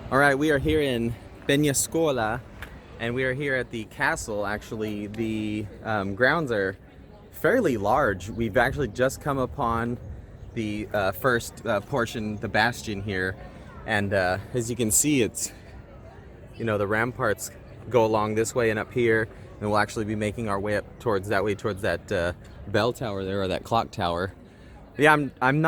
All right, we are here in Peñiscola, and we are here at the castle. Actually, the grounds are fairly large. We've actually just come upon the first portion, the bastion here, and as you can see, it's the ramparts go along this way and up here, and we'll actually be making our way up towards that bell tower there, or that clock tower. Yeah, I'm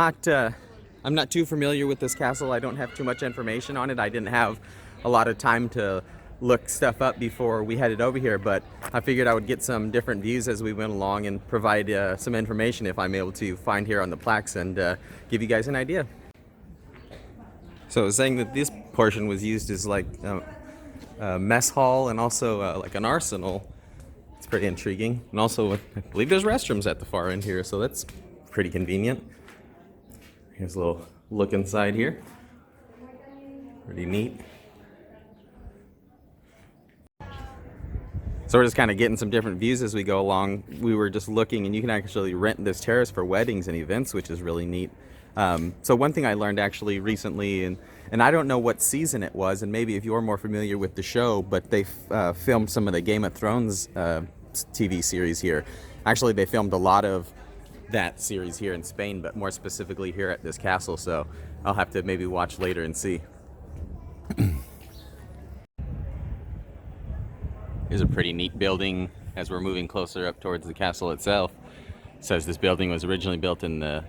not too familiar with this castle. I don't have too much information on it. I didn't have a lot of time to look stuff up before we headed over here, but I figured I would get some different views as we went along and provide some information if I'm able to find here on the plaques, and give you guys an idea. So I was saying that this portion was used as like a mess hall and also like an arsenal. It's pretty intriguing. And also, I believe there's restrooms at the far end here, so that's pretty convenient. Here's a little look inside here. Pretty neat. So we're just kind of getting some different views as we go along. We were just looking, and you can actually rent this terrace for weddings and events, which is really neat. So one thing I learned actually recently, and I don't know what season it was, and maybe if you're more familiar with the show, but they filmed some of the Game of Thrones TV series here. Actually, they filmed a lot of that series here in Spain, but more specifically here at this castle, so I'll have to maybe watch later and see. Here's a pretty neat building as we're moving closer up towards the castle itself. It says this building was originally built in the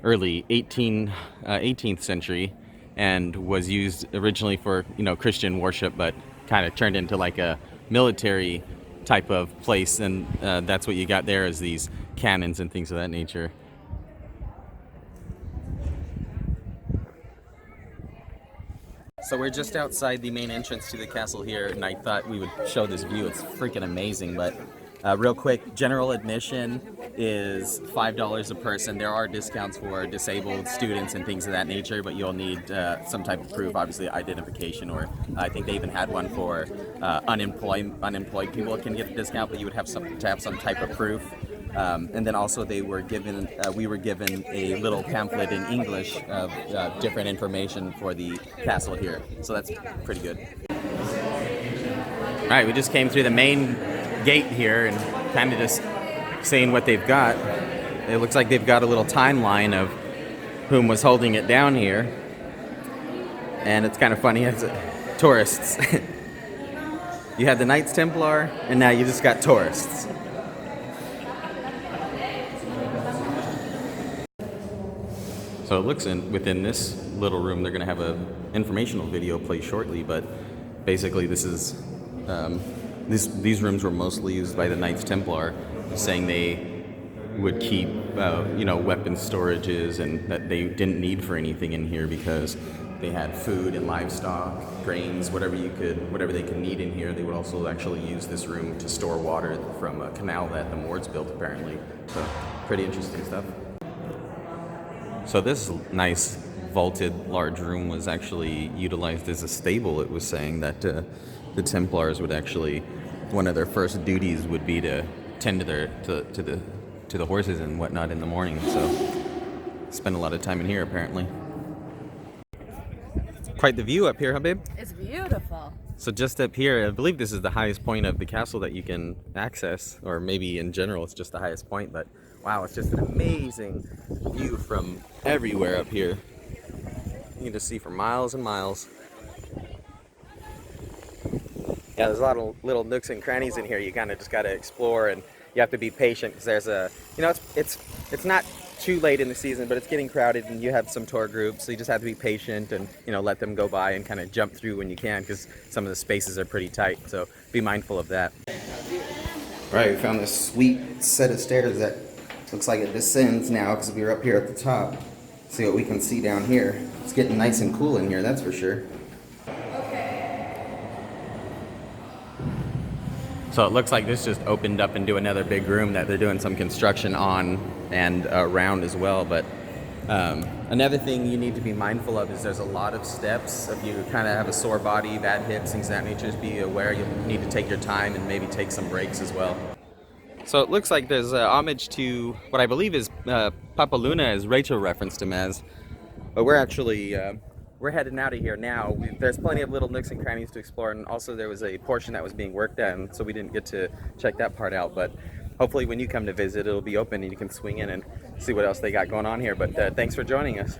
early 18th century and was used originally for Christian worship, but kind of turned into like a military type of place, and that's what you got there, is these cannons and things of that nature. So we're just outside the main entrance to the castle here, and I thought we would show this view. It's freaking amazing. But real quick, general admission is $5 a person. There are discounts for disabled students and things of that nature, but you'll need some type of proof, obviously identification, or I think they even had one for unemployed people can get a discount, but you would have to have some type of proof. And then also we were given a little pamphlet in English of different information for the castle here. So that's pretty good. All right, we just came through the main gate here and kind of just seeing what they've got. It looks like they've got a little timeline of whom was holding it down here. And it's kind of funny, it's tourists. You had the Knights Templar, and now you just got tourists. So it looks within this little room, they're going to have an informational video play shortly, but basically this is, these rooms were mostly used by the Knights Templar, saying they would keep, weapon storages, and that they didn't need for anything in here because they had food and livestock, grains, whatever they could need in here. They would also actually use this room to store water from a canal that the Moors built, apparently. So pretty interesting stuff. So this nice vaulted large room was actually utilized as a stable. It was saying that the Templars would actually, one of their first duties would be to tend to the horses and whatnot in the morning. So spend a lot of time in here apparently. Quite the view up here, huh, babe? It's beautiful. So just up here, I believe this is the highest point of the castle that you can access, or maybe in general it's just the highest point, but wow, it's just an amazing view from everywhere up here. You can just see for miles and miles. Yeah, there's a lot of little nooks and crannies in here. You kind of just got to explore, and you have to be patient because there's a, it's not too late in the season, but it's getting crowded, and you have some tour groups, so you just have to be patient and let them go by and kind of jump through when you can, because some of the spaces are pretty tight. So be mindful of that. All right, we found this sweet set of stairs that looks like it descends now because we were up here at the top. See what we can see down here. It's getting nice and cool in here, that's for sure. So it looks like this just opened up into another big room that they're doing some construction on and around as well. But another thing you need to be mindful of is there's a lot of steps. If you kind of have a sore body, bad hips, things of that nature, just be aware you'll need to take your time and maybe take some breaks as well. So it looks like there's homage to what I believe is Papa Luna, as Rachel referenced him as. But we're we're heading out of here now. There's plenty of little nooks and crannies to explore, and also there was a portion that was being worked on, so we didn't get to check that part out. But hopefully when you come to visit, it'll be open and you can swing in and see what else they got going on here. But thanks for joining us.